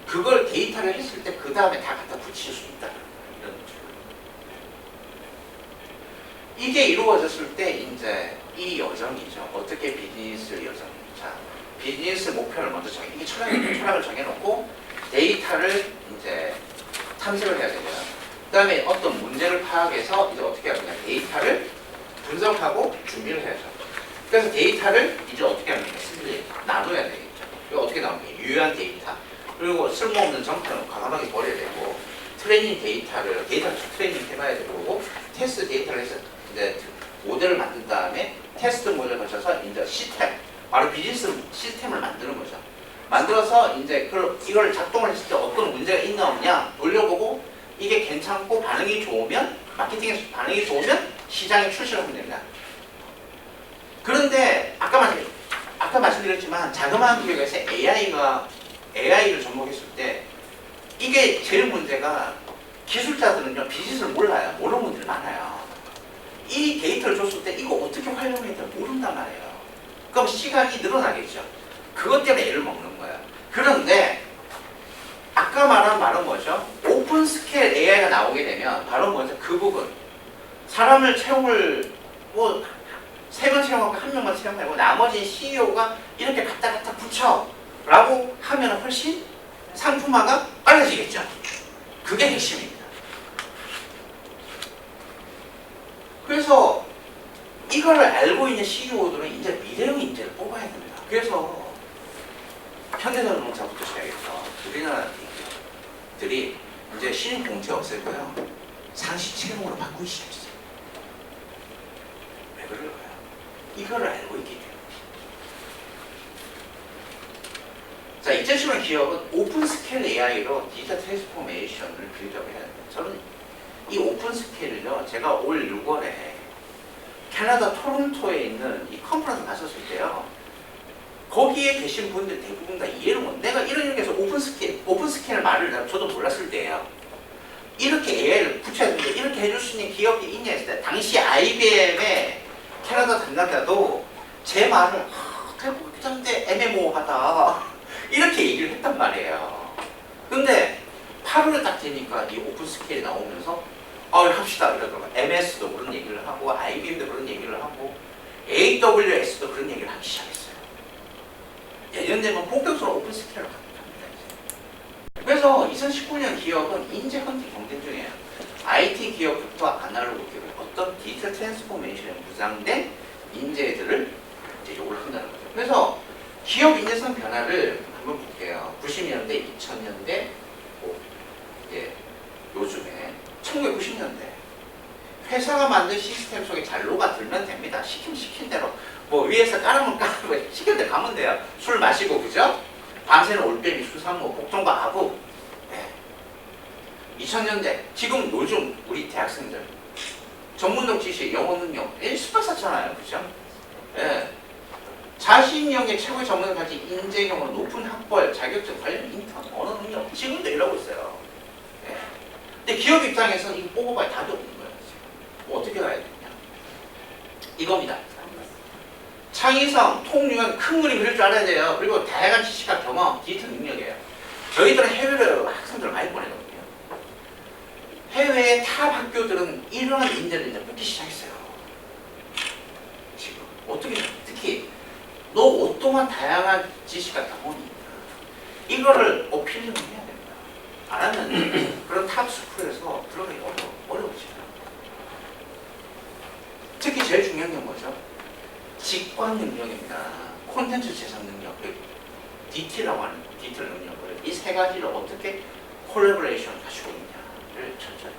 그걸 데이터를 했을 때 그 다음에 다 갖다 붙일 수 있다. 이런 거죠. 이게 이루어졌을 때 이제 이 여정이죠. 어떻게 비즈니스 여정. 자, 비즈니스 목표를 먼저 이게 철학을 정해놓고 데이터를 이제 탐색을 해야 되고요. 그 다음에 어떤 문제를 파악해서 이제 어떻게 하느냐. 데이터를 분석하고 준비를 해야죠. 그래서 데이터를 이제 어떻게 하느냐. 나눠야 되겠죠. 이거 어떻게 나오냐. 유효한 데이터. 그리고 쓸모없는 정보는 과감하게 버려야 되고 트레이닝 데이터를 트레이닝 해봐야 되고 테스트 데이터를 해서 이제 모델을 만든 다음에 테스트 모델을 거쳐서 이제 시스템, 바로 비즈니스 시스템을 만드는 거죠. 만들어서 이제 이걸 작동을 했을 때 어떤 문제가 있나 없냐 돌려보고 이게 괜찮고 반응이 좋으면 마케팅에서 반응이 좋으면 시장에 출시를 하면 됩니다. 그런데 아까 말씀드린 말씀드렸지만 자그마한 기업에서 AI를 접목했을 때 이게 제일 문제가 기술자들은요 비즈니스를 몰라요. 모르는 분들이 많아요. 이 데이터를 줬을 때 이거 어떻게 활용해야 될지 모른단 말이에요. 그럼 시간이 늘어나겠죠. 그것 때문에 애를 먹는 거예요. 그런데 아까 말한 말은 뭐죠? 오픈 스케일 AI가 나오게 되면 바로 뭐죠? 그 부분 사람을 채용을 뭐 3명 채용하고 1명만 채용하고 나머지 CEO가 이렇게 갖다 붙여 라고 하면 훨씬 상품화가 빨라지겠죠. 그게 핵심입니다. 그래서 이걸 알고 있는 CEO들은 이제 미래의 인재를 뽑아야 됩니다. 그래서 현대자동차부터 시작해서 우리나라 기업들이 이제 신입 공채 없애고요. 상시 채용으로 바꾸기 시작했어요. 왜 그럴까요? 이거를 알고 있기 때문에. 자, 2010년 기업은 오픈 스케일 AI로 디지털 트랜스포메이션을 빌드업해야 돼요. 저는 이 오픈 스케일을요, 제가 올 6월에 캐나다 토론토에 있는 이 컨퍼런스 갔었을 때요, 거기에 계신 분들 대부분 다 이해를 못, 내가 이런 얘기해서 오픈 스케일 말을 저도 몰랐을 때예요. 이렇게 AI를 붙여야 되는데 이렇게 해줄 수 있는 기업이 있냐 했을 때, 당시 IBM의 캐나다 담당자도 제 말을 결국 그런데 애매모호하다 이렇게 얘기를 했단 말이에요. 근데 8월에 딱 되니까 이 오픈 스케일이 나오면서 합시다 이러더라고요. MS도 그런 얘기를 하고 IBM도 그런 얘기를 하고 AWS도 그런 얘기를 하기 시작했어요. 내년 되면 본격적으로 오픈 스케일로 갑니다. 그래서 2019년 기업은 인재 헌팅 경쟁 중이에요. IT 기업부터 아날로그 기업, 어떤 디지털 트랜스포메이션에 무장된 인재들을 이제 요구를 한다는 거죠. 그래서 기업 인재성 변화를 한번 볼게요. 90년대, 2000년대, 요즘에 1990년대 회사가 만든 시스템 속에 잘 녹아들면 됩니다. 시킨 대로 뭐 위에서 까라면 까라고 시킨 대로 가면 돼요. 술 마시고 그죠? 밤새는 올빼미, 수산모, 복통과 아부. 네. 2000년대 지금 요즘 우리 대학생들 전문적 지식, 영어 능력 스파사잖아요, 그죠? 네. 자신력의 최고의 전문을 가진 인재 경우 높은 학벌, 자격증, 관련 인턴, 언어 능력 지금도 이러고 있어요. 네. 근데 기업 입장에서는 이거 뽑아봐야 답이 없는 거예요. 뭐 어떻게 가야 되냐? 이겁니다. 창의성, 통유형, 큰 그림 그릴 줄 알아야 돼요. 그리고 다양한 지식과 경험, 디지털 능력이에요. 저희들은 해외로 학생들을 많이 보내거든요. 해외의 탑 학교들은 이러한 인재를 이제 뽑기 시작했어요. 지금 어떻게 특히 너 어떠한 다양한 지식과 경험이 있다. 이거를 어필을 해야 됩니다. 안 하면 그런 탑 스쿨에서 들어가기 어려워지죠. 특히 제일 중요한 게 뭐죠? 직관 능력입니다. 콘텐츠 제작 능력, DT라고 하는 디지털 능력을 이 세 가지를 어떻게 콜래보레이션을 가지고 있냐를 철저히.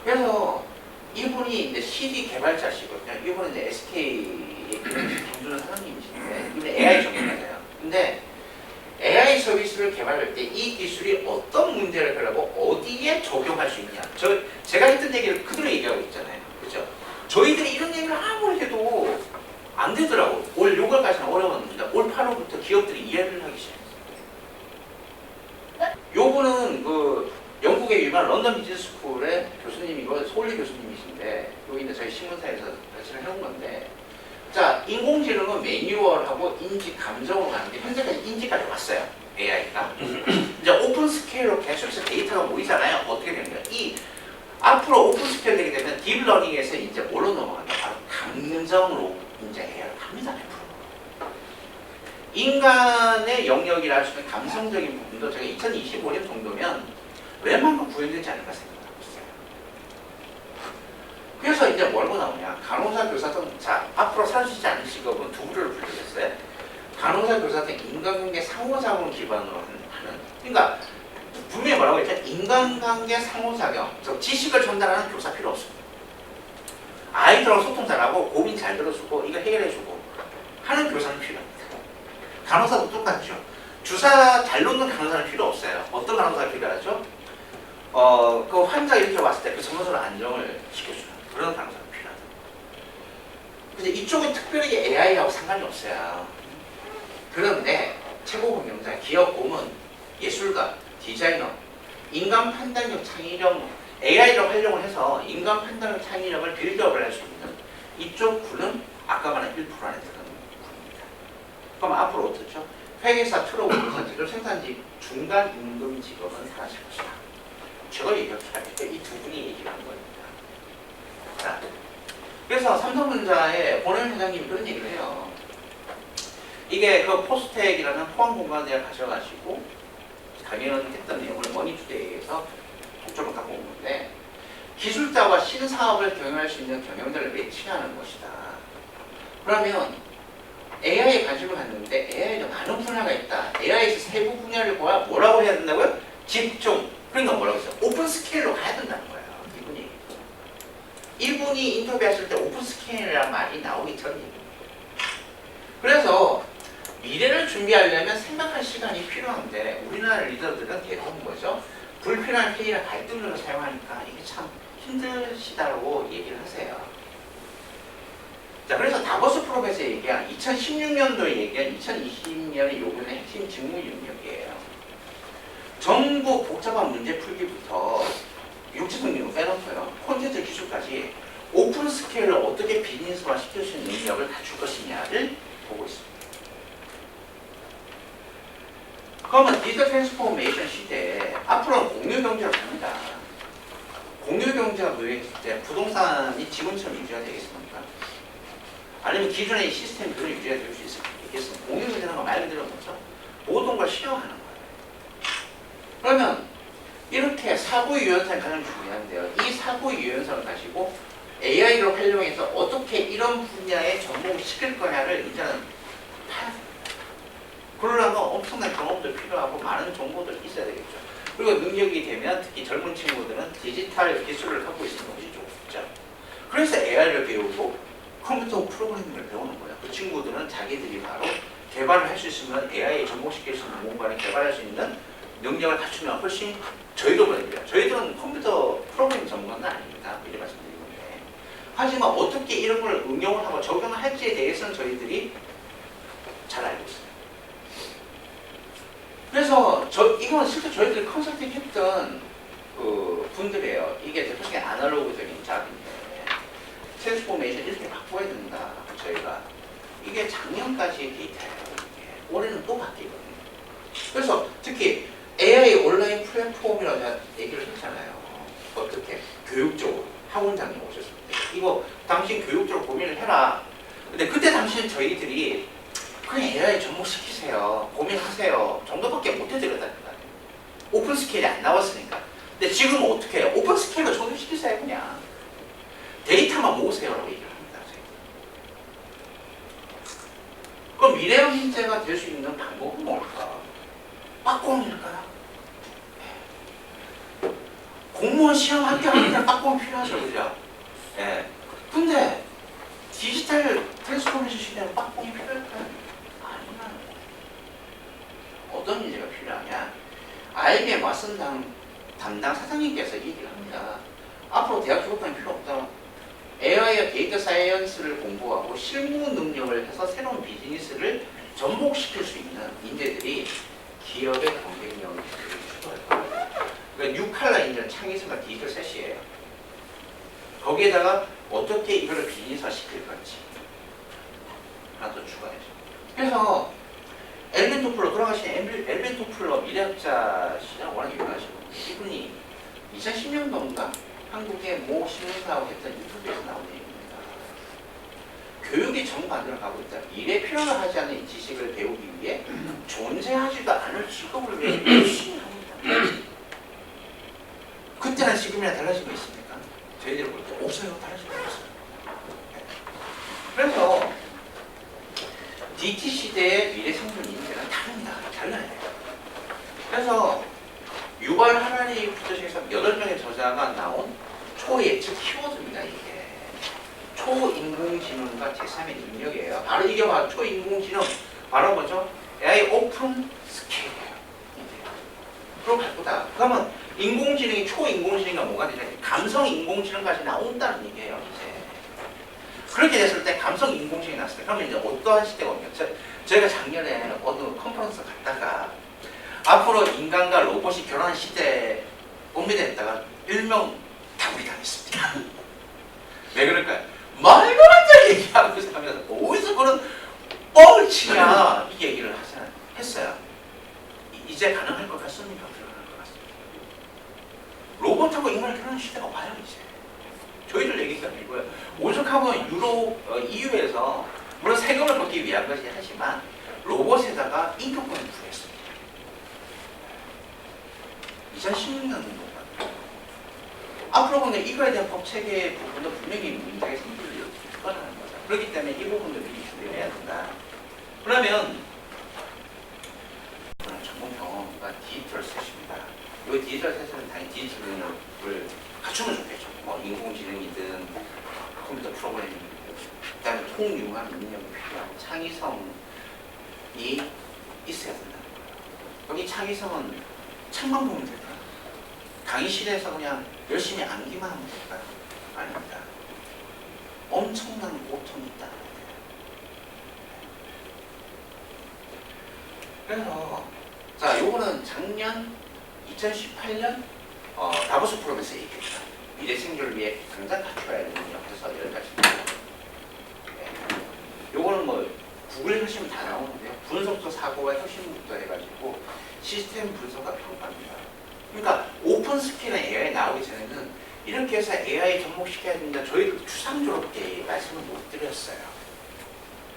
그래서 이분이 이제 CD 개발자시거든요. 이분은 이제 SK의 김준호 사장님이신데, 이분은 AI 전문가예요. 근데 AI 서비스를 개발할 때 이 기술이 어떤 문제를 해결하고 어디에 적용할 수 있냐. 제가 했던 얘기를 그대로 얘기하고 있잖아요. 그죠? 저희들이 이런 얘기를 아무리 해도 안 되더라고. 올 6월까지는 어려웠는데 올 8월부터 기업들이 이해를 하기 시작했어요. 요분은 그 영국의 유명한 런던 비즈니스 스쿨의 교수님이고 솔리 교수님이신데 여기 이제 저희 신문사에서 발표를 해온 건데, 자, 인공지능은 매뉴얼하고 인지, 감정으로 가는데 현재까지 인지까지 왔어요. AI가. 이제 오픈 스케일로 계속해서 데이터가 모이잖아요. 어떻게 되는 거예요? 이 앞으로 오픈 스케일 되게 되면 딥러닝에서 이제 뭘로 넘어간다? 바로 감정으로 이제 AI를 갑니다. 앞으로. 인간의 영역이라 할 수 있는 감성적인 부분도 제가 2025년 정도면 웬만하면 구현되지 않을까 생각하고 있어요. 그래서 이제 뭐라고 나오냐? 간호사, 교사 등, 자, 앞으로 살 수 있지 않은 직업은 두 부류를 분류했어요. 간호사, 교사 등 인간관계 상호작용을 기반으로 하는, 그러니까 분명히 뭐라고 했죠? 인간관계 상호작용, 즉 지식을 전달하는 교사 필요 없습니다. 아이들하고 소통 잘하고 고민 잘 들어주고 이거 해결해주고 하는 교사는 필요합니다. 간호사도 똑같죠. 주사 잘 놓는 간호사는 필요 없어요. 어떤 간호사가 필요하죠? 그 환자 이렇게 왔을 때 그 정서를 안정을 시켜주는 그런 간호사가 필요하다. 근데 이쪽은 특별히 AI하고 상관이 없어요. 그런데 최고 경영자, 기업 고문, 예술가, 디자이너, 인간 판단력 창의력, AI를 활용을 해서 인간 판단력 창의력을 빌드업을 할 수 있는 이쪽 군은 아까 말한 1% 안에 들어가는 군입니다. 그럼 앞으로 어떻죠? 회계사, 트럭, 운전사, 제조 생산직, 중간 임금 직업은 사라질 것이다. 제가 얘기했잖아요. 이 두 분이 얘기를 한 겁니다. 자, 그래서 삼성전자의 본현 회장님이 그런 얘기를 해요. 이게 그 포스텍이라는 포항공관대에 가셔가지고 강연을 했던 내용을 머니투데이에서 독점을 갖고 온 건데, 기술자와 신사업을 경영할 수 있는 경영자를 매칭하는 것이다. 그러면 AI에 관심을 갖는데 AI에도 많은 분야가 있다. AI에서 세부 분야를 뭐라고 해야 된다고요? 집중. 그러니까 뭐라고 했어요? 오픈 스케일로 가야 된다는 거예요. 이분이 인터뷰했을 때 오픈 스케일이라는 말이 나오기 전 얘기입니다. 그래서 미래를 준비하려면 생각할 시간이 필요한데 우리나라 리더들은 대부분 뭐죠? 불필요한 회의나 갈등력을 사용하니까 이게 참 힘드시다고 얘기를 하세요. 자, 그래서 다보스 프로그램에서 얘기한 2016년도에 얘기한 2020년의 요구는 핵심 직무 영역이에요. 전부 복잡한 문제 풀기부터 육체적 능력 빼놓고요. 콘텐츠 기술까지 오픈 스케일로 어떻게 비즈니스화 시킬 수 있는 능력을 갖출 것이냐를 보고 있습니다. 그러면 디지털 트랜스포메이션 시대에 앞으로는 공유 경제로 갑니다. 공유 경제가 도입했을 때 부동산이 지금처럼 유지가 되겠습니까? 아니면 기존의 시스템이 그대로 유지가 될 수 있겠습니까? 공유 경제라는 건 말 그대로 뭐죠? 모든 걸 시험하는 거예요. 그러면 이렇게 사고 유연성이 가장 중요한데요. 이 사고 유연성을 가지고 AI를 활용해서 어떻게 이런 분야에 접목을 시킬 거냐를 이제는 파야 됩니다. 그러려면 엄청난 경험도 필요하고 많은 정보도 있어야 되겠죠. 그리고 능력이 되면 특히 젊은 친구들은 디지털 기술을 갖고 있으면 훨씬 좋겠죠. 그래서 AI를 배우고 컴퓨터 프로그래밍을 배우는 거예요. 그 친구들은 자기들이 바로 개발을 할 수 있으면 AI에 접목시킬 수 있는 뭔가를 개발할 수 있는 능력을 갖추면 훨씬 저희도 그래요. 저희들은 컴퓨터 프로그래밍 전문가는 아닙니다. 미리 말씀드리는데. 하지만 어떻게 이런 걸 응용을 하고 적용을 할지에 대해서는 저희들이 잘 알고 있어요. 그래서 이건 실제 저희들이 컨설팅 했던 그 분들이에요. 이게 대표적인 아날로그적인 작업인데 트랜스포메이션 이렇게 바꿔야 된다. 저희가 이게 작년까지 데이터예요. 올해는 또 바뀌거든요. 그래서 특히 AI 온라인 플랫폼이라고 제가 얘기를 했잖아요. 어떻게 교육적으로 학원장님 오셨을 때 이거 당신 교육적으로 고민을 해라. 근데 그때 당시엔 저희들이 그냥 AI 접목시키세요. 고민하세요. 정도밖에 못 해드렸다니까. 오픈 스케일이 안 나왔으니까. 근데 지금은 어떻게 해요? 오픈 스케일로 적용시키세요. 그냥. 데이터만 모으세요라고 얘기를 합니다. 그럼 미래형 인재가 될 수 있는 방법은 뭘까? 빠꼼일까요? 공무원 시험 합격하는데 빠꼼 필요하죠. 그죠? 예. 근데 디지털 트랜스포메이션 시대에 빠꼼이 필요할까요? 아니면 어떤 인재가 필요하냐? IBM 왓슨 담당 사장님께서 얘기를 합니다. 앞으로 대학 졸업하면 필요 없다. AI와 데이터 사이언스를 공부하고 실무 능력을 해서 새로운 비즈니스를 접목시킬 수 있는 인재들이 기업의 경쟁력을 추구할 거예요. 그러니까 6칼라 인재는 창의성과 디지털 셋이에요. 거기에다가 어떻게 이거를 비즈니스화 시킬 건지 하나 더 추가해서. 그래서 엘빈 토플러, 돌아가신 엘빈 토플러 미래학자시장 워낙 유명하시고 이분이 2010년도인가 한국의 모 신문사하고 했던 인터뷰에서 나온 얘기입니다. 교육이 정반대로 가고 있다. 미래 필요로 하지 않는 이 지식을 배우기 위해 존재하지도 않을 직업을 위해 열심히 합니다. 그때나 지금이나 달라진 거 있습니까? 저희들이 볼 때 없어요. 달라진 거 없어요. 그래서 DT 시대의 미래 생존 인재는 다릅니다. 달라요. 그래서 유발 하라리 부처에서 8명의 저자가 나온 초예측 키워드입니다. 이게 초인공지능과 제3의 능력이에요. 바로 이게 바로 초인공지능, 바로 뭐죠? AI 오픈 스케일이에요. 그럼 갈 거다. 그러면 인공지능이 초인공지능이 뭐가 되냐? 감성 인공지능까지 나온다는 얘기예요. 이제 그렇게 됐을 때 감성 인공지능이 났을 때 그러면 이제 어떠한 시대가 오면 저희가 작년에 어느 컨퍼런스 갔다가 앞으로 인간과 로봇이 결혼한 시대에 옵니다 했다가 일명 다구리 당했습니다. 왜 그럴까요? 말도 안 되는 얘기하고 있으면서 어디서 그런 뻥을 치냐 이 얘기를 했어요. 이제 가능할 것 같습니까? 불가능할 것 같습니다. 로봇하고 인간이 결혼하는 시대가 와요 이제. 저희들 얘기가 아니고요. 오죽하면 EU에서 물론 세금을 걷기 위한 것이 하지만 로봇에다가 인격권을 부여했습니다. 2016년도 앞으로 보면 이거에 대한 법 체계 부분도 분명히 문제가 생길 거라는 거죠. 그렇기 때문에 이 부분들을 준비해야 된다. 그러면 전문 경험과 디지털 셋입니다. 이 디지털 셋은 당연히 디지털을 갖추면 좋겠죠. 뭐 인공지능이든 컴퓨터 프로그래밍이든 그다음에 통융합 능력이 필요하고 창의성이 있어야 된다는 거예요. 여기 창의성은 책만 보면 될까요? 강의실에서 그냥 열심히 암기만 하면 될까요? 아닙니다. 엄청난 고통이 있다는 거예요. 그래서 자, 요거는 작년 2018년 다보스 프로그램에서 얘기했다. 미래 생존을 위해 당장 갖춰야 되는 능력에서 10가지입니다. 네. 요거는 뭐 구글에 하시면 다 나오는데요. 분석도 사고와 혁신부터 해가지고 시스템 분석과 평가입니다. 그러니까 오픈 스킬은 AI 나오기 전에는 이렇게 해서 AI 접목시켜야 된다. 저희도 추상적으로밖에 말씀을 못 드렸어요.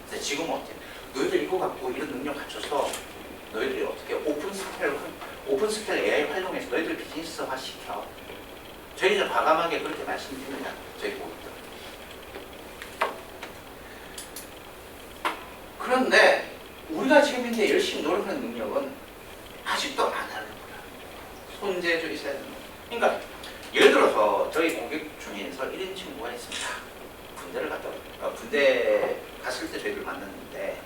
근데 지금은 어때요? 너희들 이거 갖고 이런 능력 갖춰서 너희들이 어떻게 오픈 스킬 AI 활용해서 너희들 비즈니스화 시켜. 저희는 과감하게 그렇게 말씀드립니다. 저희 보고들. 그런데 우리가 지금 현재 열심히 노력하는 능력은 아직도 안 하는 거야. 손재주 있어야 되는 거야. 그러니까 예를 들어서 저희 고객 중에서 1인 친구가 있습니다. 군대 갔을 때 저희들 만났는데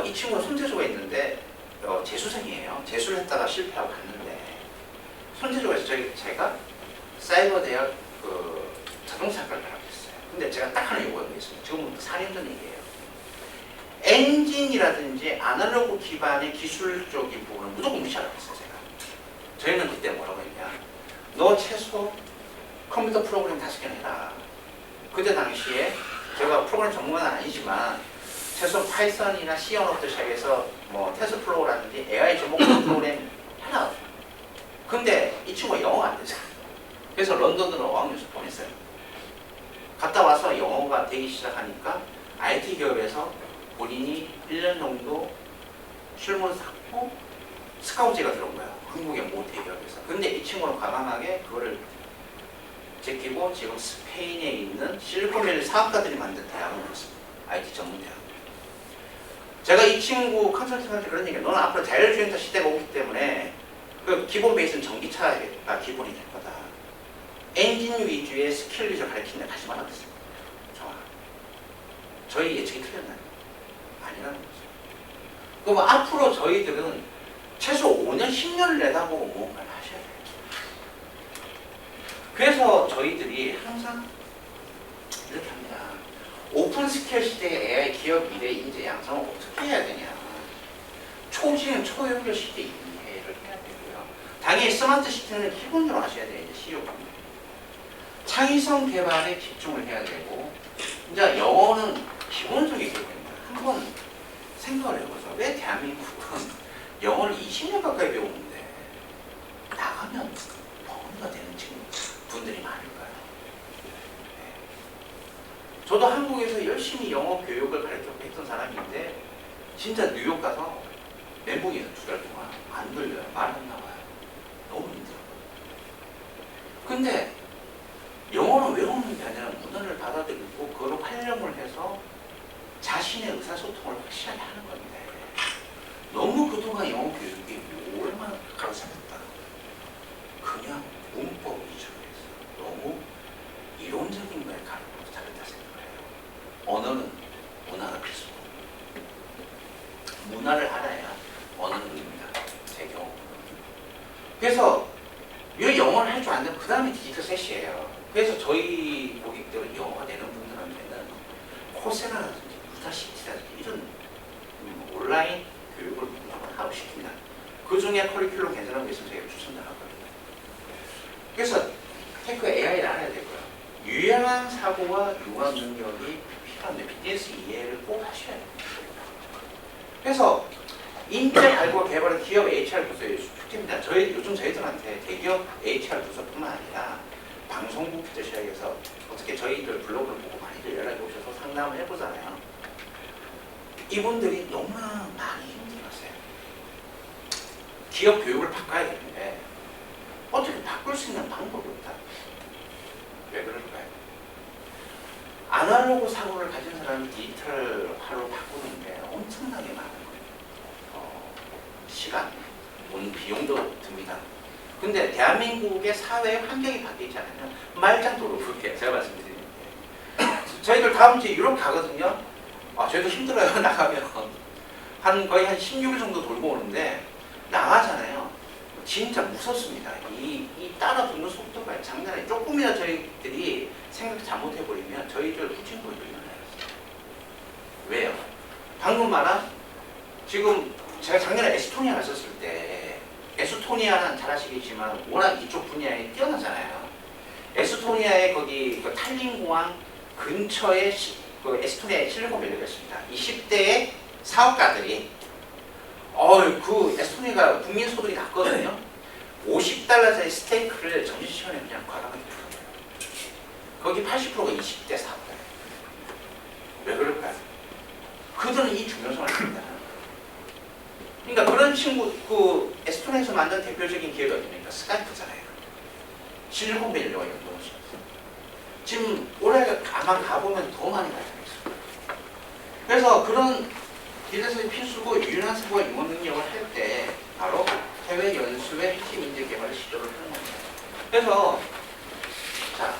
이 친구는 손재주가 있는데 재수생이에요. 재수를 했다가 실패하고 갔는데 손재주가 있어서 제가 사이버 대학 자동차학과를 가라고 했어요. 근데 제가 딱 하나 요구한 게 있습니다. 지금 4년 전 얘기예요. 엔진이라든지 아날로그 기반의 기술적인 부분은 무조건 무시하라고 했어요. 저희는 그때 뭐라고 했냐, 너 최소 컴퓨터 프로그램 5개는 해라. 그때 당시에 제가 프로그램 전문가는 아니지만 최소 파이썬이나 C 언어부터 시작해서 뭐 테스트플로우라든지 AI 접목 프로그램 해라. 근데 이 친구가 영어가 안 되잖아요. 그래서 런던으로 어학연수 보냈어요. 갔다 와서 영어가 되기 시작하니까 IT 기업에서 본인이 1년 정도 실무를 쌓고 스카우트가 들어온 거예요. 한국의 모 대기업에서. 근데 이 친구는 과감하게 그거를 제끼고 지금 스페인에 있는 실리콘밸리 사업가들이 만든 대학을 나왔습니다. IT 전문 대학. 제가 이 친구 컨설팅한테 그런 얘기해요. 너는 앞으로 자율주행차 시대가 오기 때문에 그 기본 베이스는 전기차가 기본이 될 거다. 엔진 위주의 스킬 위주를 가르치는데 가지 말라고 했어요. 좋아. 저희 예측이 틀렸나요? 아니라는 거죠. 그럼 앞으로 저희들은 최소 5년, 10년을 내다보고 무언가를 하셔야 돼요. 그래서 저희들이 항상 이렇게 합니다. 오픈 스킬 시대의 AI 기업 미래 인재 양성을 어떻게 해야 되냐. 초지능 초연결 시대 이해를 해야 되고요. 당연히 스마트 시티는 기본적으로 하셔야 돼요. 이제 CEO 방법. 창의성 개발에 집중을 해야 되고, 이제 영어는 기본적인 교육입니다. 한번 생각을 해보죠. 왜 대한민국은 영어를 20년 가까이 배우는데 나가면 벙어리가 되는 분들이 많을까요? 네. 저도 한국에서 열심히 영어 교육을 가르쳤고 했던 사람인데 진짜 뉴욕 가서 멘붕에서 2달 동안 안 들려요. 말 안 나와요. 너무 힘들어요. 근데 영어는 외우는 게 아니라 문화를 받아들이고 그걸 활용을 해서 자신의 의사소통을 확실하게 하는 건데 너무 그동안 영어 교육이 얼마나 가로잡혔다. 그냥 문법 위주로 해서 너무 이론적인 거에 가르쳐서 잘했다 생각해요. 언어는 문화가 필수고 문화를 알아야 언어는 의미입니다. 제 경우. 그래서 이 영어를 할 줄 아는 그 다음에 디지털 셋이에요. 그래서 저희 고객들은 영어가 되는 분들한테 우리나라라든지 부다시티라든지 이런 온라인 교육을 하고 싶습니다. 그 중에 커리큘럼 괜찮은 게 있으면 제가 추천을 하거든요. 그래서 테크 AI를 알아야 되고요. 유연한 사고와 융합 능력이 필요한데 비즈니스 이해를 꼭 하셔야 돼요. 그래서 인재 발굴 개발은 기업 HR 부서의 숙제입니다. 요즘 저희들한테 대기업 HR 부서뿐만 아니라 방송국 시작해서 어떻게 저희들 블로그를 보고 많이들 연락이 오셔서 상담을 해보잖아요. 이분들이 너무나 많이 힘들었어요. 기업 교육을 바꿔야 되는데 어떻게 바꿀 수 있는 방법이 없다. 왜 그럴까요? 아날로그 사고를 가진 사람이 디지털화로 바꾸는데 엄청나게 많은 시간, 돈, 비용도 듭니다. 근데 대한민국의 사회 환경이 바뀌지 않으면 말짱도로 부를게요. 제가 말씀드리는데 저희들 다음 주에 유럽 가거든요. 저희도 힘들어요. 나가면 거의 한 16일 정도 돌고 오는데 나가잖아요. 진짜 무섭습니다. 이 따라 붙는 속도가 장난 아니에요. 조금이라도 저희들이 생각 잘못해버리면 저희들 후진국이 일어나요. 왜요? 방금 말한 지금 제가 작년에 에스토니아 갔었을 때 에스토니아는 잘 아시겠지만 워낙 이쪽 분야에 뛰어나잖아요. 에스토니아의 거기 그 탈린 공항 근처에 그 에스토니아에 실리콘 밸리가 있습니다. 20대의 사업가들이 그 에스토니아가 국민 소득이 낮거든요. $50짜리 스테이크를 점심시간에 그냥 과감하게 먹어요. 거기 80%가 20대 사업가예요. 왜 그럴까요? 그들은 이 중요성을 압니다. 그러니까 그런 친구, 그 에스토니아에서 만든 대표적인 기업이 어디입니까? 스카이프잖아요. 실리콘밸리와 연동을 시켰어요. 지금 올해 아마 가보면 더 많이 발전했어요. 그래서 그런 디지털이 필수고 유연한 사고와 융합 능력을 할 때 바로 해외 연수의 핵심 인재 개발을 시도를 하는 겁니다. 그래서 자,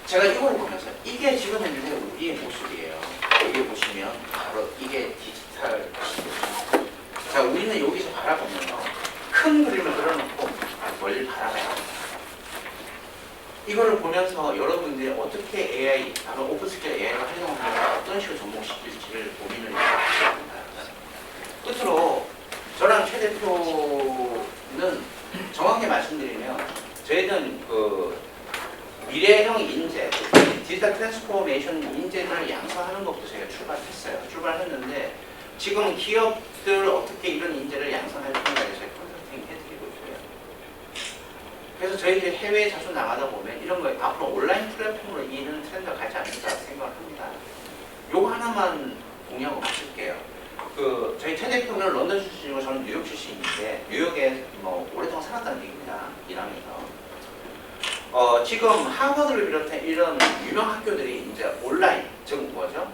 제가 이걸 보면서 이게 지금 현재 우리의 모습이에요. 여기 보시면 바로 이게 디지털 시대입니다. 자, 우리는 여기서 바라보면요. 큰 그림을 그려놓고 멀리 바라봐야 합니다. 이거를 보면서 여러분들이 어떻게 AI, 바로 오픈스케일 AI를 활용하면 어떤 식으로 접목시킬지를 고민을 하셔야 됩니다. 끝으로 저랑 최 대표는 정확히 말씀드리면 저희는 그 미래형 인재, 디지털 트랜스포메이션 인재를 양성하는 것부터 저희가 출발했어요. 출발했는데 지금 기업들 어떻게 이런 인재를 양성할 건가에 대해서 컨설팅 해드리고 있고요. 그래서 저희들이 해외에 자주 나가다 보면 이런 거 앞으로 온라인 플랫폼으로 이는 트렌드가 가지 않을까 생각을 합니다. 요거 하나만 공유하고 마칠게요. 저희 최 대표는 런던 출신이고 저는 뉴욕 출신인데 뉴욕에 오랫동안 살았다는 얘기입니다. 일하면서. 지금 하버드를 비롯한 이런 유명 학교들이 이제 온라인, 즉 뭐죠?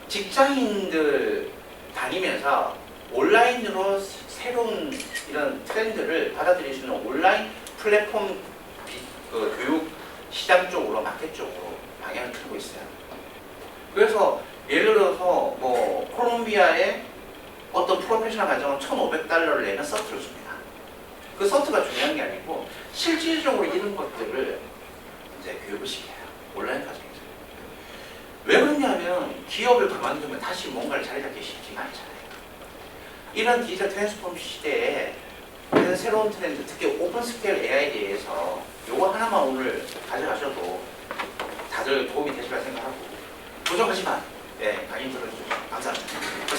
직장인들 다니면서 온라인으로 새로운 이런 트렌드를 받아들일 수 있는 온라인 플랫폼 교육 시장 쪽으로, 마켓 쪽으로 방향을 틀고 있어요. 그래서 예를 들어서 콜롬비아의 어떤 프로페셔널 과정은 $1,500를 내면 서트를 줍니다. 그 서트가 중요한 게 아니고 실질적으로 이런 것들을 이제 교육을 시켜요. 온라인 과정에서. 왜 그러냐면 기업을 그만두면 다시 뭔가를 자리 잡기 쉽지가 않잖아요. 이런 디지털 트랜스폼 시대에 이런 새로운 트렌드, 특히 오픈스케일 AI에 대해서 요거 하나만 오늘 가져가셔도 다들 도움이 되실 거라 생각하고 부족하지만 강의 들어주셔서